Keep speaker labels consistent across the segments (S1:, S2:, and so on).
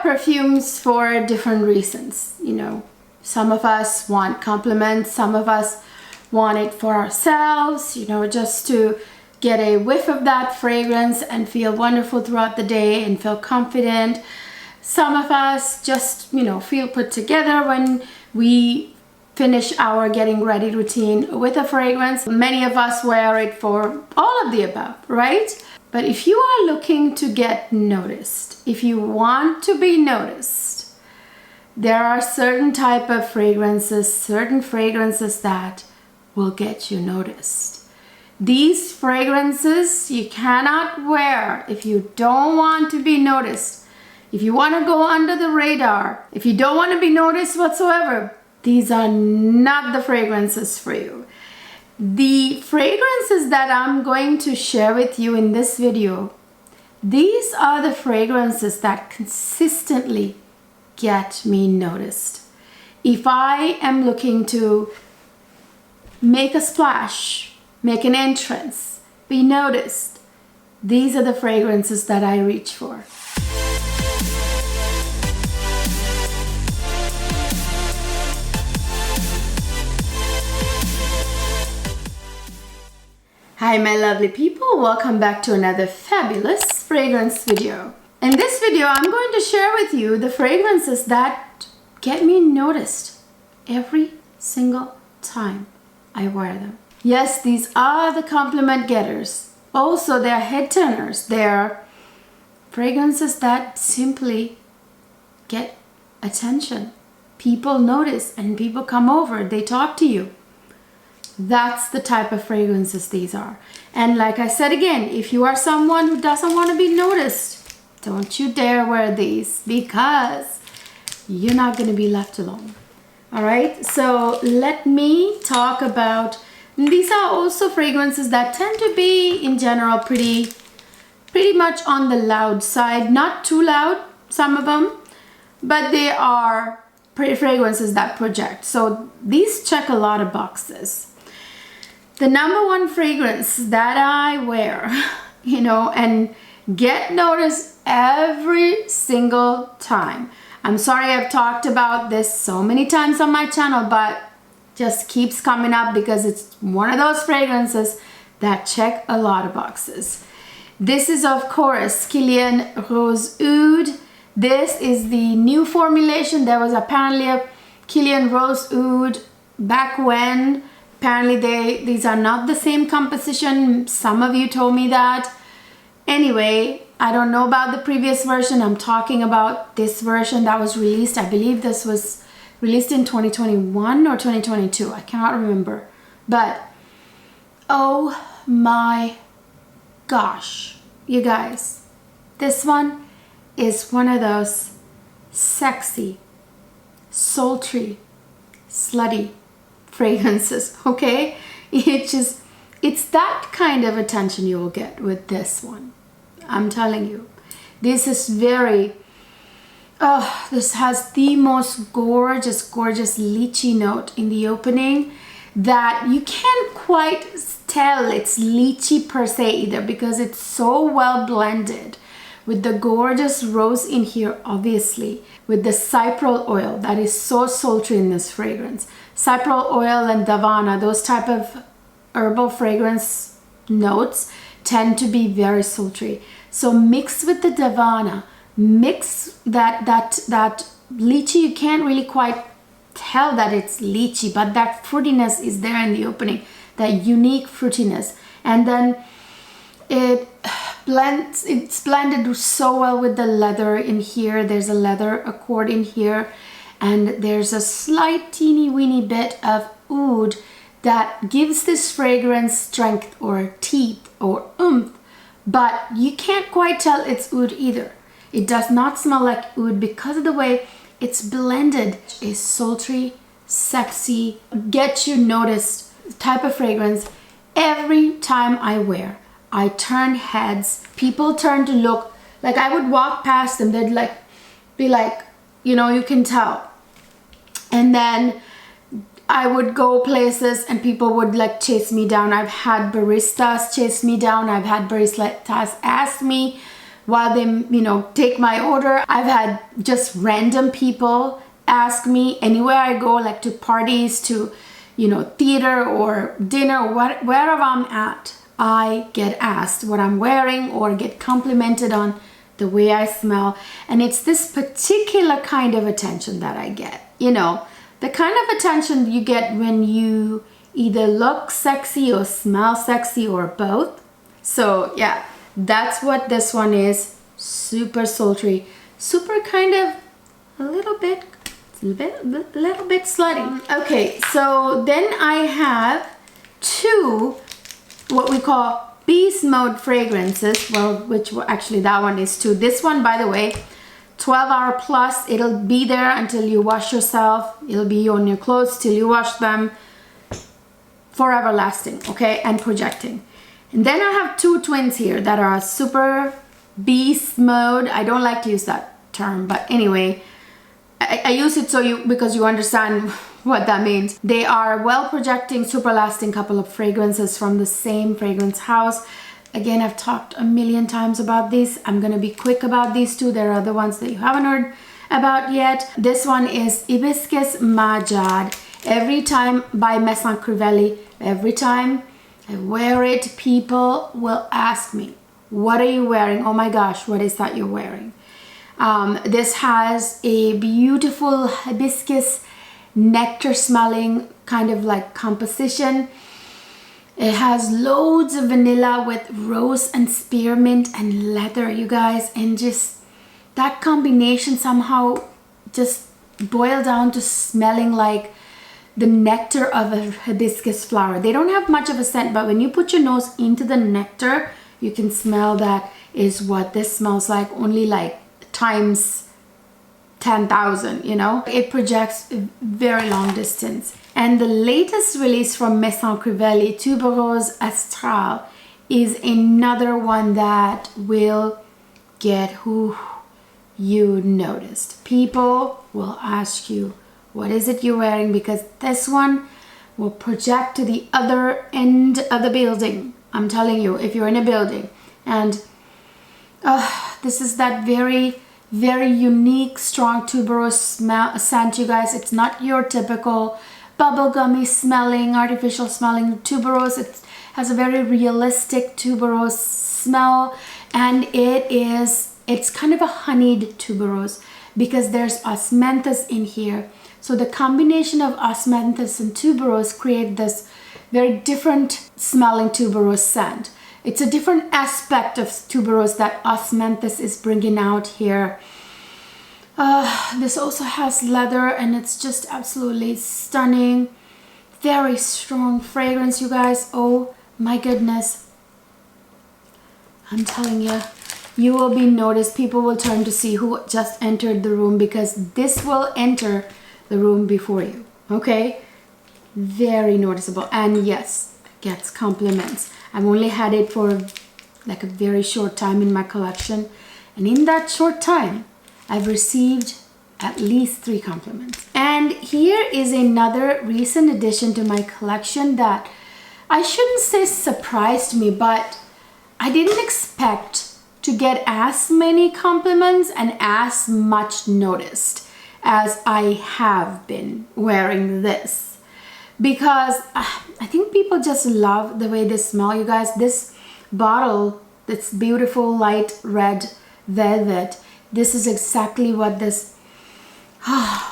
S1: perfumes for different reasons. You know, some of us want compliments, some of us want it for ourselves, you know, just to get a whiff of that fragrance and feel wonderful throughout the day and feel confident. Some of us just, you know, feel put together when we finish our getting ready routine with a fragrance. Many of us wear it for all of the above, right? But if you are looking to get noticed, if you want to be noticed, there are certain type of fragrances, certain fragrances that will get you noticed. These fragrances you cannot wear if you don't want to be noticed. If you want to go under the radar, if you don't want to be noticed whatsoever, these are not the fragrances for you. The fragrances that I'm going to share with you in this video, these are the fragrances that consistently get me noticed. If I am looking to make a splash, make an entrance, be noticed, these are the fragrances that I reach for. Hi my lovely people, welcome back to another fabulous fragrance video. In this video, I'm going to share with you the fragrances that get me noticed every single time I wear them. Yes, these are the compliment getters. Also, they're head turners. They're fragrances that simply get attention. People notice and people come over, they talk to you. That's the type of fragrances these are. And like I said again, if you are someone who doesn't want to be noticed, don't you dare wear these because you're not going to be left alone. All right, so let me talk about, these are also fragrances that tend to be in general pretty much on the loud side, not too loud, some of them, but they are pretty fragrances that project. So these check a lot of boxes. The number one fragrance that I wear, you know, and get noticed every single time. I'm sorry I've talked about this so many times on my channel, but just keeps coming up because it's one of those fragrances that check a lot of boxes. This is of course Kilian Rose Oud. This is the new formulation. There was apparently a Kilian Rose Oud back when. Apparently these are not the same composition. Some of you told me that. Anyway, I don't know about the previous version. I'm talking about this version that was released. I believe this was released in 2021 or 2022. I cannot remember. But oh my gosh, you guys, this one is one of those sexy, sultry, slutty fragrances, okay? It's that kind of attention you will get with this one. I'm telling you. This is very, this has the most gorgeous lychee note in the opening that you can't quite tell it's lychee per se either because it's so well blended with the gorgeous rose in here, obviously, with the cypriol oil that is so sultry in this fragrance. Cypriol oil and davana, those type of herbal fragrance notes tend to be very sultry. So mix with the davana, mix that lychee. You can't really quite tell that it's lychee, but that fruitiness is there in the opening, that unique fruitiness. And then it's blended so well with the leather in here. There's a leather accord in here, and there's a slight teeny weeny bit of oud that gives this fragrance strength or teeth or oomph, but you can't quite tell it's oud either. It does not smell like oud because of the way it's blended. It's sultry, sexy, get you noticed type of fragrance. Every time I wear, I turn heads. People turn to look. Like I would walk past them, they'd like be like, you know, you can tell. And then I would go places and people would like chase me down. I've had baristas chase me down. I've had baristas ask me while they, take my order. I've had just random people ask me anywhere I go, like to parties, to, theater or dinner, or wherever I'm at, I get asked what I'm wearing or get complimented on the way I smell. And it's this particular kind of attention that I get, the kind of attention you get when you either look sexy or smell sexy or both. So yeah, that's what this one is. Super sultry, super kind of a little bit slutty. Okay, so then I have two what we call beast mode fragrances. Well, actually that one is two. This one, by the way, 12-hour plus. It'll be there until you wash yourself. It'll be on your clothes till you wash them. Forever lasting, okay, and projecting. And then I have two twins here that are super beast mode. I don't like to use that term, but anyway, I use it because you understand what that means. They are well projecting, super lasting couple of fragrances from the same fragrance house. Again, I've talked a million times about these. I'm gonna be quick about these two. There are other ones that you haven't heard about yet. This one is Hibiscus Majad. Every time, by Maison Crivelli, every time I wear it, people will ask me, what are you wearing? Oh my gosh, what is that you're wearing? This has a beautiful hibiscus nectar smelling kind of like composition. It has loads of vanilla with rose and spearmint and leather, you guys, and just that combination somehow just boiled down to smelling like the nectar of a hibiscus flower. They don't have much of a scent, but when you put your nose into the nectar, you can smell that is what this smells like, only like times 10,000, It projects a very long distance. And the latest release from Maison Crivelli, Tuberose Astral, is another one that will get who you noticed. People will ask you, what is it you're wearing? Because this one will project to the other end of the building. I'm telling you, if you're in a building. And this is that very, very unique, strong tuberose scent, you guys. It's not your typical bubblegummy smelling, artificial smelling tuberose. It has a very realistic tuberose smell, and it's kind of a honeyed tuberose because there's osmanthus in here. So the combination of osmanthus and tuberose create this very different smelling tuberose scent. It's a different aspect of tuberose that osmanthus is bringing out here. This also has leather, and it's just absolutely stunning. Very strong fragrance, you guys. Oh my goodness. I'm telling you, you will be noticed. People will turn to see who just entered the room, because this will enter the room before you, okay? Very noticeable, and yes, gets compliments. I've only had it for like a very short time in my collection, and in that short time I've received at least 3 compliments. And here is another recent addition to my collection that I shouldn't say surprised me, but I didn't expect to get as many compliments and as much noticed as I have been wearing this, because I think people just love the way they smell, you guys. This bottle, this beautiful light red velvet, this is exactly what this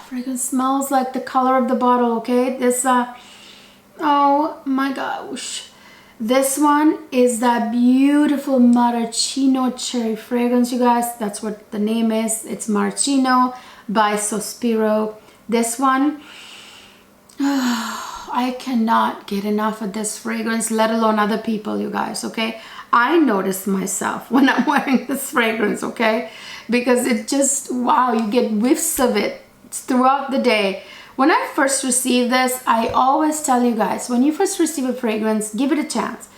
S1: fragrance smells like, the color of the bottle, okay? This oh my gosh, this one is that beautiful maraschino cherry fragrance, you guys. That's what the name is. It's Maraschino by Sospiro. This one, I cannot get enough of this fragrance, let alone other people, you guys, okay? I notice myself when I'm wearing this fragrance, okay? Because it just, wow, you get whiffs of it throughout the day. When I first received this, I always tell you guys, when you first receive a fragrance, give it a chance.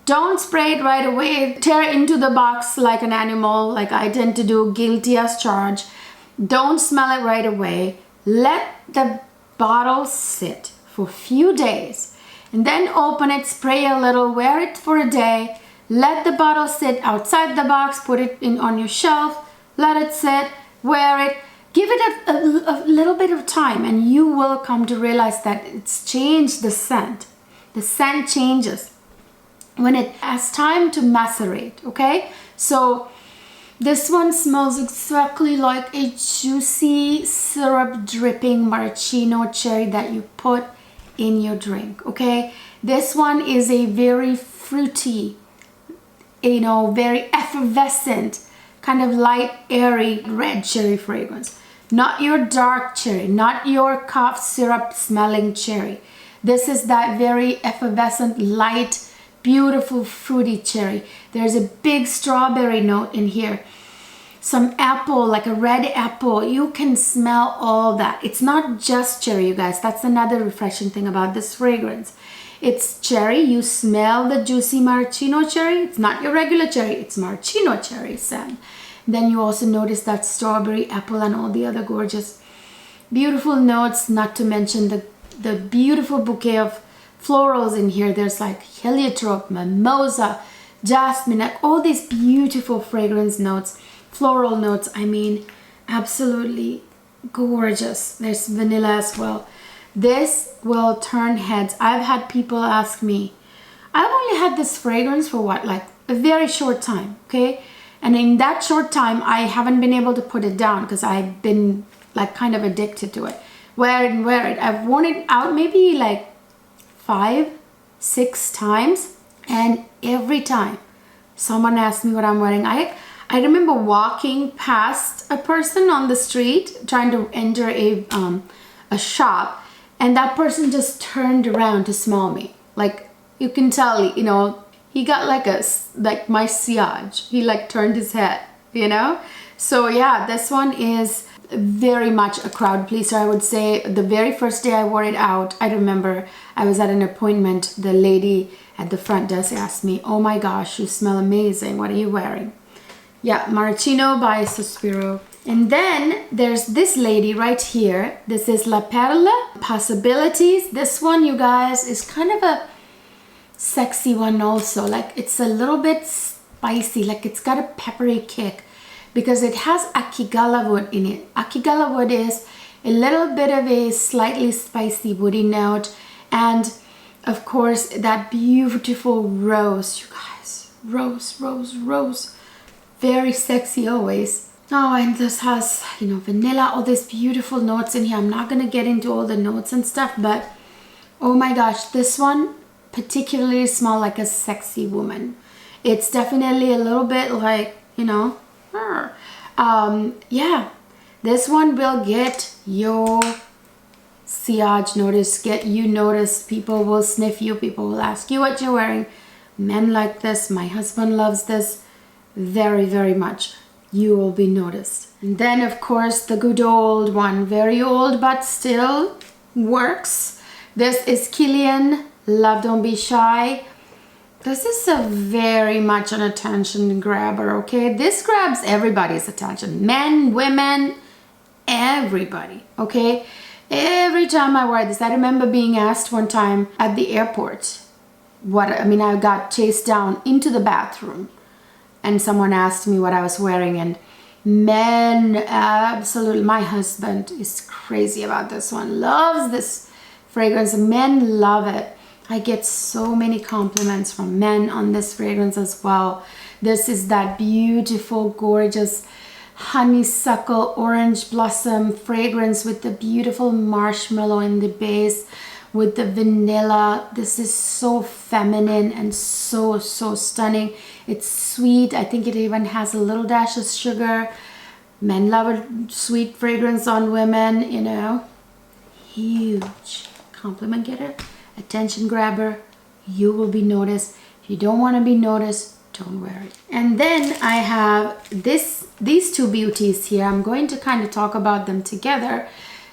S1: Don't spray it right away, tear it into the box like an animal, like I tend to do, guilty as charged. Don't smell it right away. Let the bottle sit for a few days and then open it, spray a little, wear it for a day, Let the bottle sit outside the box, put it in on your shelf, let it sit, wear it, give it a little bit of time, and you will come to realize that it's changed the scent. The scent changes when it has time to macerate, okay? So this one smells exactly like a juicy syrup dripping maraschino cherry that you put in your drink, okay? This one is a very fruity, you know, very effervescent, kind of light, airy red cherry fragrance. Not your dark cherry, not your cough syrup smelling cherry. This is that very effervescent, light, beautiful, fruity cherry. There's a big strawberry note in here. Some apple, like a red apple. You can smell all that. It's not just cherry, you guys. That's another refreshing thing about this fragrance. It's cherry. You smell the juicy maraschino cherry. It's not your regular cherry. It's maraschino cherry scent. Then you also notice that strawberry, apple, and all the other gorgeous, beautiful notes. Not to mention the beautiful bouquet of florals in here. There's like heliotrope, mimosa, jasmine, like all these beautiful fragrance notes, floral notes. I mean, absolutely gorgeous. There's vanilla as well. This will turn heads. I've had people ask me, I've only had this fragrance for what, like a very short time, okay? And in that short time, I haven't been able to put it down because I've been like kind of addicted to it. Wear it and wear it. I've worn it out maybe like 5, 6 times, and every time someone asks me what I'm wearing, I remember walking past a person on the street trying to enter a shop, and that person just turned around to smell me. Like, you can tell, you know, he got like my sillage. He like turned his head, you know? So yeah, this one is very much a crowd pleaser. I would say the very first day I wore it out, I remember I was at an appointment. The lady at the front desk asked me, oh my gosh, you smell amazing. What are you wearing? Yeah, Maraschino by Sospiro. And then there's this lady right here. This is La Perle Possibilities. This one, you guys, is kind of a sexy one also. Like, it's a little bit spicy. Like, it's got a peppery kick because it has akigala wood in it. Akigala wood is a little bit of a slightly spicy woody note. And, of course, that beautiful rose, you guys. Rose, rose, rose. Very sexy always. Oh, and this has, you know, vanilla, all these beautiful notes in here. I'm not going to get into all the notes and stuff, but oh my gosh, this one particularly smells like a sexy woman. It's definitely a little bit like, you know, yeah, this one will get your sillage notice, get you noticed. People will sniff you, people will ask you what you're wearing. Men like this. My husband loves this very, very much. You will be noticed. And then, of course, the good old one, very old but still works. This is Kilian Love Don't Be Shy. This is a very much an attention grabber, okay? This grabs everybody's attention. Men, women, everybody, okay? Every time I wear this, I remember being asked one time at the airport I got chased down into the bathroom and someone asked me what I was wearing, and men, absolutely, my husband is crazy about this one, loves this fragrance. Men love it. I get so many compliments from men on this fragrance as well. This is that beautiful, gorgeous honeysuckle orange blossom fragrance with the beautiful marshmallow in the base with the vanilla. This is so feminine and so stunning. It's sweet. I think it even has a little dash of sugar. Men love a sweet fragrance on women, you know. Huge compliment getter, attention grabber. You will be noticed. If you don't want to be noticed, don't wear it. And then I have these two beauties here. I'm going to kind of talk about them together.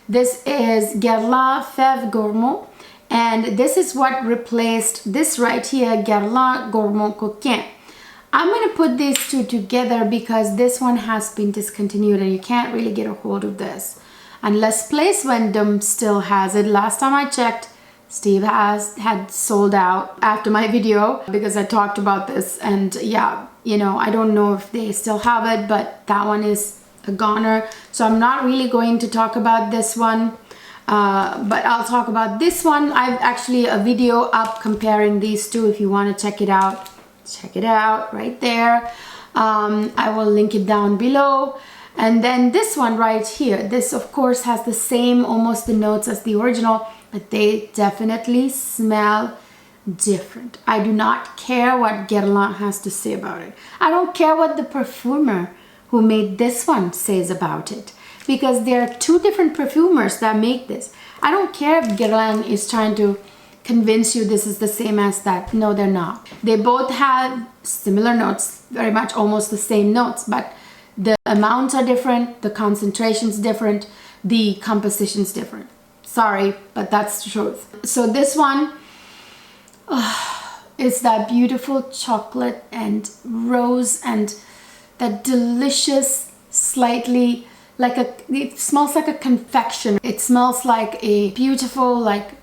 S1: This is Guerlain Fève Gourmand, and this is what replaced this right here, Guerlain Gourmand Coquin. I'm going to put these two together because this one has been discontinued and you can't really get a hold of this unless Place Vendôme still has it. Last time I checked, Steve had sold out after my video because I talked about this, and yeah, you know, I don't know if they still have it, but that one is a goner. So I'm not really going to talk about this one, but I'll talk about this one. I've actually a video up comparing these two. If you want to check it out right there. I will link it down below. And then this one right here, this of course has the same almost the notes as the original, but they definitely smell different. I do not care what Guerlain has to say about it. I don't care what the perfumer who made this one says about it, because there are two different perfumers that make this. I don't care if Guerlain is trying to convince you this is the same as that. No, they're not. They both have similar notes, very much almost the same notes, but the amounts are different, the concentration's different, the composition's different. Sorry, but that's the truth. So this one is that beautiful chocolate and rose and that delicious, slightly like it smells like a confection. It smells like a beautiful, like,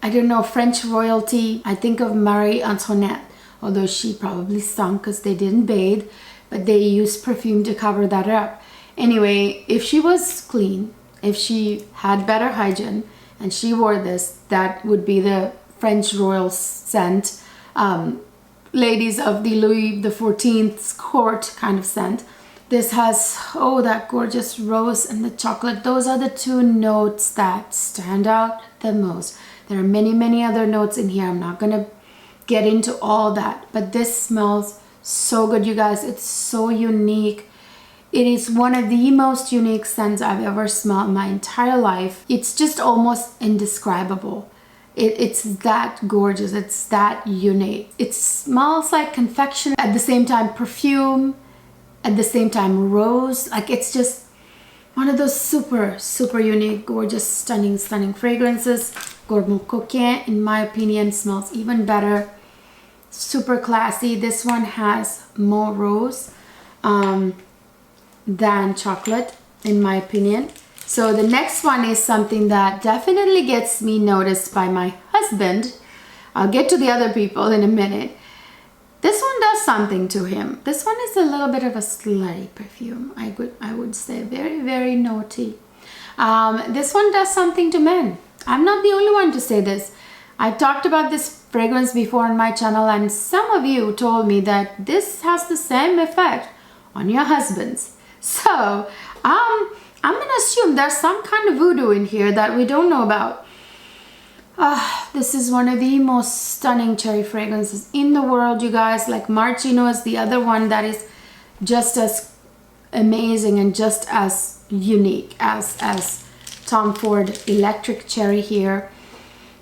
S1: I don't know, French royalty. I think of Marie Antoinette, although she probably sunk because they didn't bathe, but they used perfume to cover that up. Anyway, if she was clean, if she had better hygiene and she wore this, that would be the French royal scent, ladies of the Louis XIV's court kind of scent. This has, oh, that gorgeous rose and the chocolate. Those are the two notes that stand out the most. There are many, many other notes in here. I'm not gonna get into all that, but this smells so good, you guys. It's so unique. It is one of the most unique scents I've ever smelled in my entire life. It's just almost indescribable. It's that gorgeous. It's that unique. It smells like confection, at the same time perfume, at the same time rose. Like, it's just one of those super, super unique, gorgeous, stunning fragrances. Gourmand Coquin, in my opinion, smells even better. Super classy. This one has more rose than chocolate, in my opinion. So the next one is something that definitely gets me noticed by my husband. I'll get to the other people in a minute. This one does something to him. This one is a little bit of a slutty perfume. I would say very, very naughty. This one does something to men. I'm not the only one to say this. I talked about this fragrance before on my channel, and some of you told me that this has the same effect on your husbands. So I'm gonna assume there's some kind of voodoo in here that we don't know about. This is one of the most stunning cherry fragrances in the world, you guys. Like, Maraschino is the other one that is just as amazing and just as unique as Tom Ford Electric Cherry here.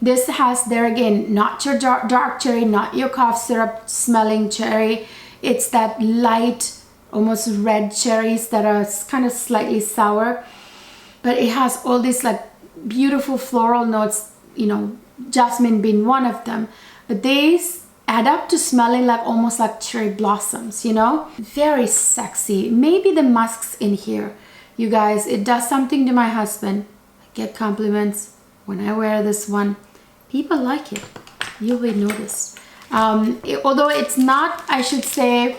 S1: This has, there again, not your dark cherry, not your cough syrup smelling cherry. It's that light, almost red cherries that are kind of slightly sour, but it has all these like beautiful floral notes, you know, jasmine being one of them, but these add up to smelling like almost like cherry blossoms, you know. Very sexy. Maybe the musks in here, you guys, it does something to my husband. I get compliments when I wear this one. People like it. You will notice. Although it's not, I should say,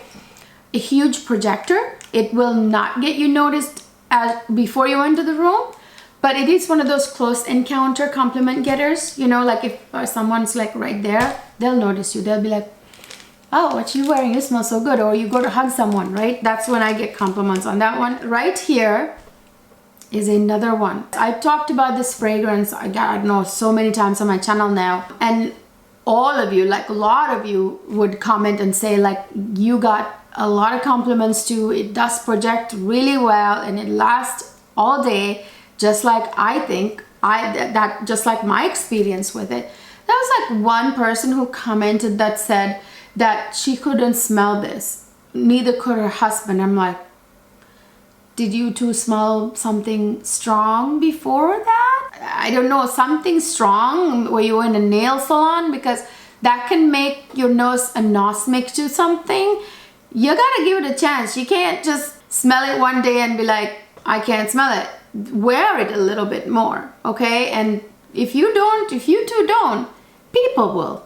S1: a huge projector, it will not get you noticed before you enter the room, but it is one of those close encounter compliment getters, you know, like if someone's like right there, they'll notice you. They'll be like, oh, what you wearing? You smell so good. Or you go to hug someone, right? That's when I get compliments on that one. Right here is another one. I've talked about this fragrance, I don't know, so many times on my channel now, and all of you, like a lot of you, would comment and say like, you got a lot of compliments too. It does project really well and it lasts all day, just like I think just like my experience with it. There was like one person who commented that said that she couldn't smell this, neither could her husband. I'm like, did you two smell something strong before that? I don't know, something strong. Were you in a nail salon? Because that can make your nose anosmic to something. You gotta give it a chance. You can't just smell it one day and be like, I can't smell it. Wear it a little bit more, okay? And If you two don't, people will.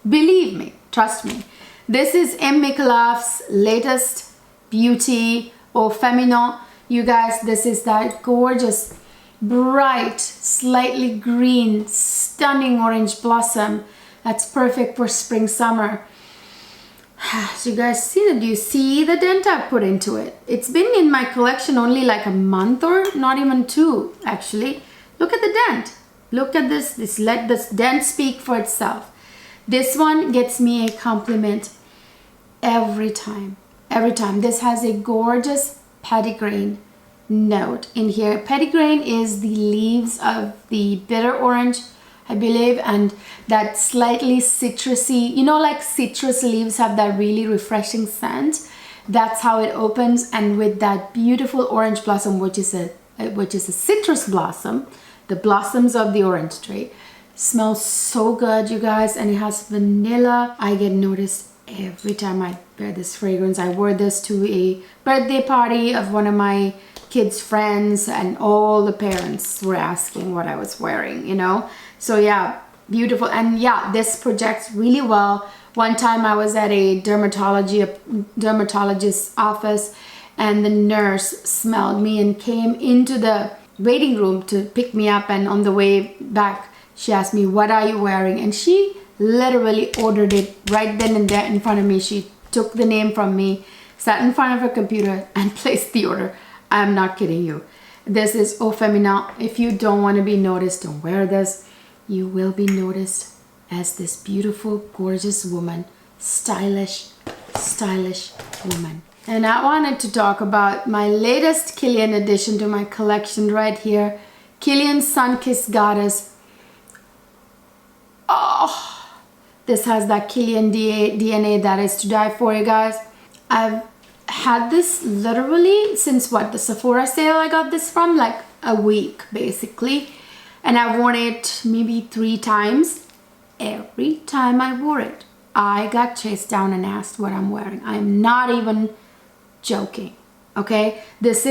S1: Believe me, trust me. This is Micallef's latest beauty Au Feminin. You guys, this is that gorgeous, bright, slightly green, stunning orange blossom. That's perfect for spring, summer. So you guys see that? Do you see the dent I put into it? It's been in my collection only like a month or not even 2 actually. Look at the dent. Look at this. Let this dent speak for itself. This one gets me a compliment every time. Every time. This has a gorgeous petitgrain note in here. Petitgrain is the leaves of the bitter orange, I believe, and that slightly citrusy, you know, like citrus leaves have that really refreshing scent. That's how it opens, and with that beautiful orange blossom, which is a citrus blossom, the blossoms of the orange tree. Smells so good, you guys, and it has vanilla. I get noticed every time I wear this fragrance. I wore this to a birthday party of one of my kids' friends, and all the parents were asking what I was wearing, you know. So yeah, beautiful. And yeah, this projects really well. One time I was at a dermatologist's office, and the nurse smelled me and came into the waiting room to pick me up, and on the way back she asked me, what are you wearing? And she literally ordered it right then and there in front of me. She took the name from me, sat in front of her computer, and placed the order. I'm not kidding you. This is Au Feminin. If you don't want to be noticed, don't wear this. You will be noticed as this beautiful, gorgeous woman. Stylish, stylish woman. And I wanted to talk about my latest Kilian addition to my collection right here. Kilian Sunkissed Goddess. Oh, this has that Kilian DNA that is to die for, you guys. I've had this literally since what, the Sephora sale I got this from, like a week basically. And I've worn it maybe 3 times. Every time I wore it, I got chased down and asked what I'm wearing. I'm not even joking, okay? This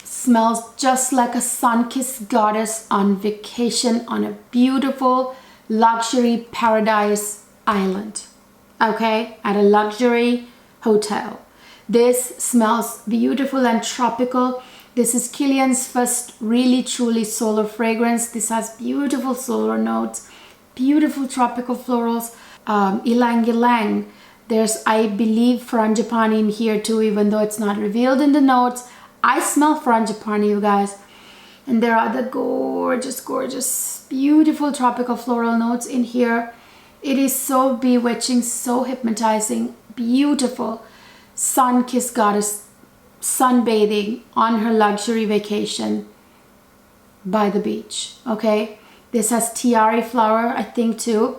S1: smells just like a sun-kissed goddess on vacation on a beautiful luxury paradise island, okay? At a luxury hotel. This smells beautiful and tropical. This is Kilian's first really truly solar fragrance. This has beautiful solar notes, beautiful tropical florals, ylang ylang. There's, I believe, frangipani in here too, even though it's not revealed in the notes. I smell frangipani, you guys. And there are the gorgeous, gorgeous, beautiful tropical floral notes in here. It is so bewitching, so hypnotizing, beautiful. Sun-kissed goddess sunbathing on her luxury vacation by the beach, okay? This has tiare flower, I think, too.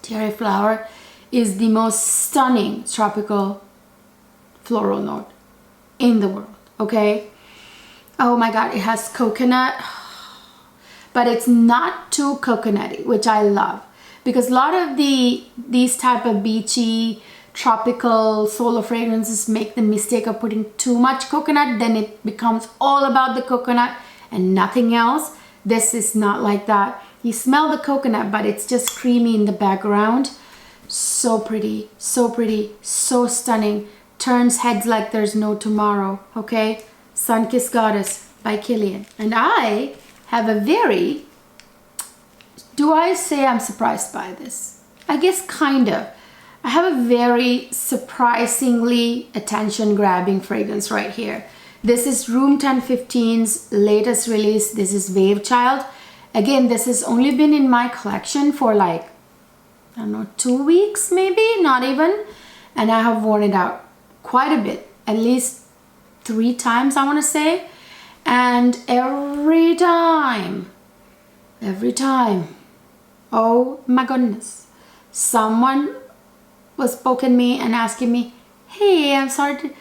S1: Tiare flower is the most stunning tropical floral note in the world, okay? Oh my god, it has coconut, but it's not too coconutty, which I love, because a lot of these type of beachy tropical solar fragrances make the mistake of putting too much coconut. Then it becomes all about the coconut and nothing else. This is not like that. You smell the coconut, but it's just creamy in the background. So pretty, so pretty, so stunning. Turns heads like there's no tomorrow, okay? Sunkissed Goddess by Kilian. And I have a very, do I say I'm surprised by this? I guess kind of. I have a very surprisingly attention-grabbing fragrance right here. This is Room 1015's latest release. This is Wave Child. Again, this has only been in my collection for like, I don't know, 2 weeks maybe, not even. And I have worn it out quite a bit, at least 3 times I want to say. And every time, oh my goodness, someone was poking me and asking me, hey, I'm sorry to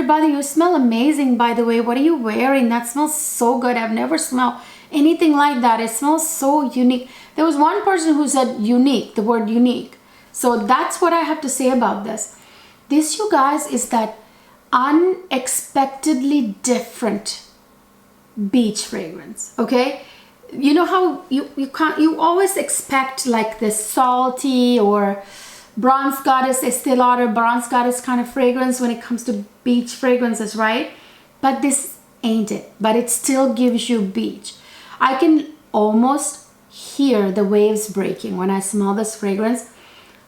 S1: bother you. You smell amazing, by the way. What are you wearing? That smells so good. I've never smelled anything like that. It smells so unique. There was one person who said unique, the word unique. So that's what I have to say about this. This, you guys, is that unexpectedly different beach fragrance, okay? you know how you always expect like this salty or Bronze Goddess, Estee Lauder Bronze Goddess kind of fragrance when it comes to beach fragrances, right? But this ain't it, but it still gives you beach. I can almost hear the waves breaking when I smell this fragrance.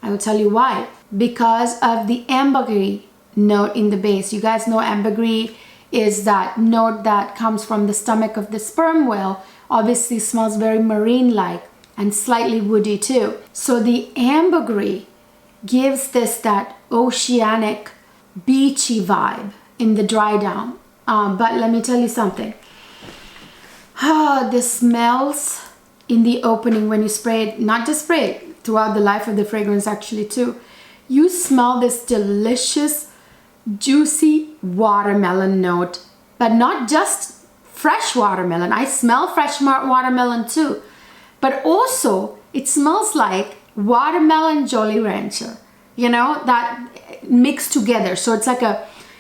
S1: I will tell you why. Because of the ambergris note in the base. You guys know ambergris is that note that comes from the stomach of the sperm whale. Obviously smells very marine-like and slightly woody too. So the ambergris gives this that oceanic, beachy vibe in the dry down. But let me tell you something. This smells in the opening when you spray it, not just spray it, throughout the life of the fragrance actually too. You smell this delicious, juicy watermelon note, but not just fresh watermelon. I smell fresh watermelon too, but also it smells like watermelon Jolly Rancher, you know, that mixed together. So it's like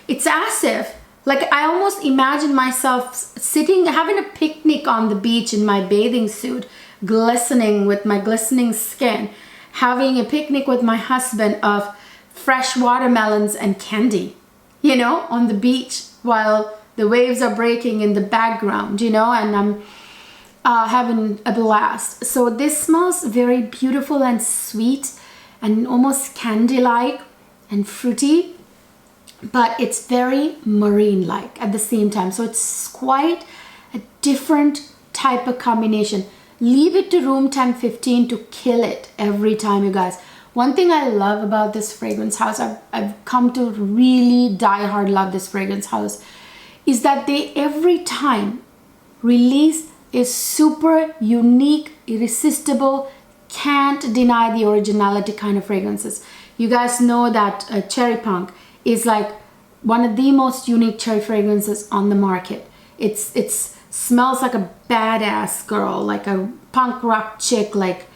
S1: it's as if, like I almost imagine myself sitting, having a picnic on the beach in my bathing suit, glistening with my glistening skin, having a picnic with my husband of fresh watermelons and candy, you know, on the beach while the waves are breaking in the background, you know, and I'm having a blast. So this smells very beautiful and sweet and almost candy-like and fruity, but it's very marine-like at the same time. So it's quite a different type of combination. Leave it to room 10-15 to kill it every time, you guys. One thing I love about this fragrance house, I've come to really die hard love this fragrance house, is that they every time release a super unique, irresistible, can't deny the originality kind of fragrances. You guys know that Cherry Punk is like one of the most unique cherry fragrances on the market. It smells like a badass girl, like a punk rock chick, like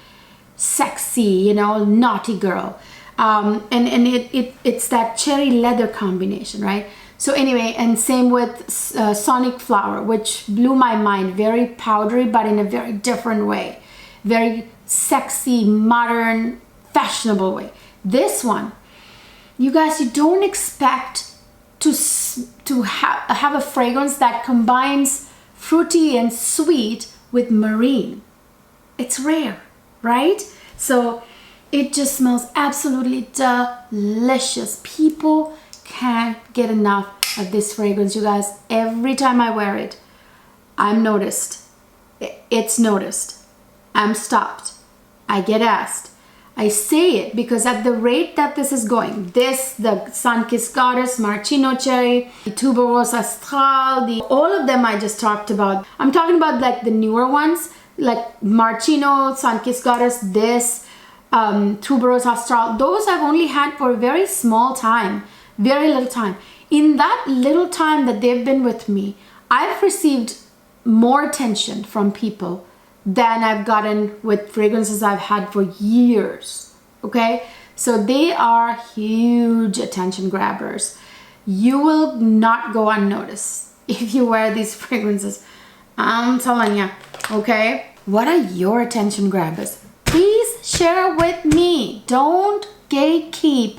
S1: sexy, you know, naughty girl. And it's that cherry leather combination, right? So anyway, and same with Sonic Flower, which blew my mind. Very powdery, but in a very different way. Very sexy, modern, fashionable way. This one, you guys, you don't expect to have a fragrance that combines fruity and sweet with marine. It's rare, right? So it just smells absolutely delicious. People can't get enough of this fragrance, you guys. Every time I wear it, I'm noticed. It's noticed. I'm stopped. I get asked. I say it because at the rate that this is going, this, the Sunkissed Goddess, Maraschino Cherry, the Tuberose Astral, all of them I just talked about. I'm talking about like the newer ones, like Maraschino, Sunkissed Goddess, this, Tuberose Astral. Those I've only had for a very small time, very little time. In that little time that they've been with me, I've received more attention from people than I've gotten with fragrances I've had for years, okay? So they are huge attention grabbers. You will not go unnoticed if you wear these fragrances. I'm telling you, okay? What are your attention grabbers? Please share with me. Don't gatekeep.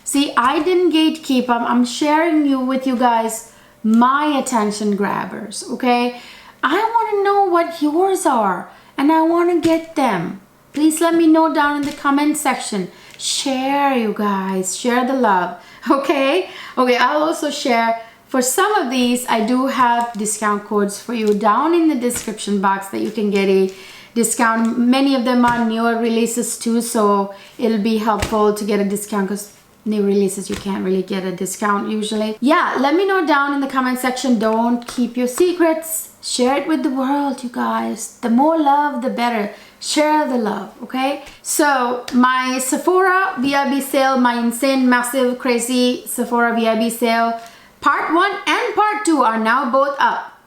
S1: See, I didn't gatekeep. I'm sharing with you guys my attention grabbers, okay? I want to know what yours are and I want to get them. Please let me know down in the comment section. Share, you guys. Share the love, okay? Okay, I'll also share. For some of these, I do have discount codes for you down in the description box that you can get a discount. Many of them are newer releases too, so it'll be helpful to get a discount because new releases you can't really get a discount usually. Yeah, let me know down in the comment section. Don't keep your secrets. Share it with the world, you guys. The more love, the better. Share the love, okay? So my Sephora VIB sale, my insane, massive, crazy Sephora VIB sale, part 1 and part 2 are now both up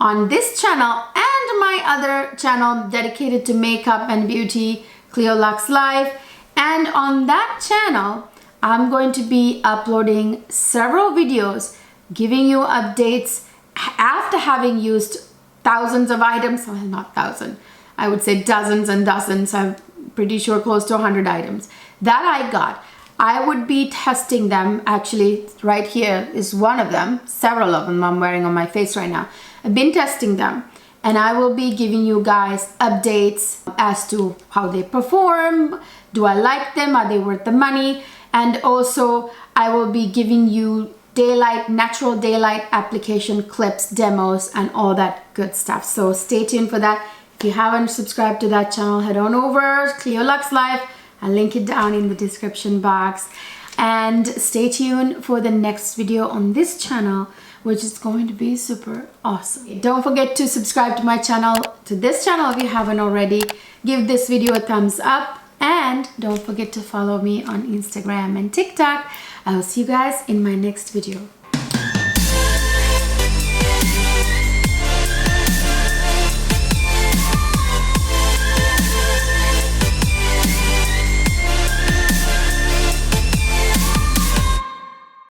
S1: on this channel and my other channel dedicated to makeup and beauty, Cleo Luxe Life. And on that channel, I'm going to be uploading several videos giving you updates after having used thousands of items. Well, not thousand. I would say dozens and dozens. I'm pretty sure close to 100 items that I got. I would be testing them. Actually, right here is one of them. Several of them I'm wearing on my face right now. I've been testing them, and I will be giving you guys updates as to how they perform. Do I like them? Are they worth the money? And also, I will be giving you daylight, natural daylight application clips, demos, and all that good stuff. So stay tuned for that. If you haven't subscribed to that channel, head on over, Cleo Luxe Life. I'll link it down in the description box. And stay tuned for the next video on this channel, which is going to be super awesome. Don't forget to subscribe to my channel, to this channel if you haven't already. Give this video a thumbs up, and don't forget to follow me on Instagram and TikTok. I will see you guys in my next video.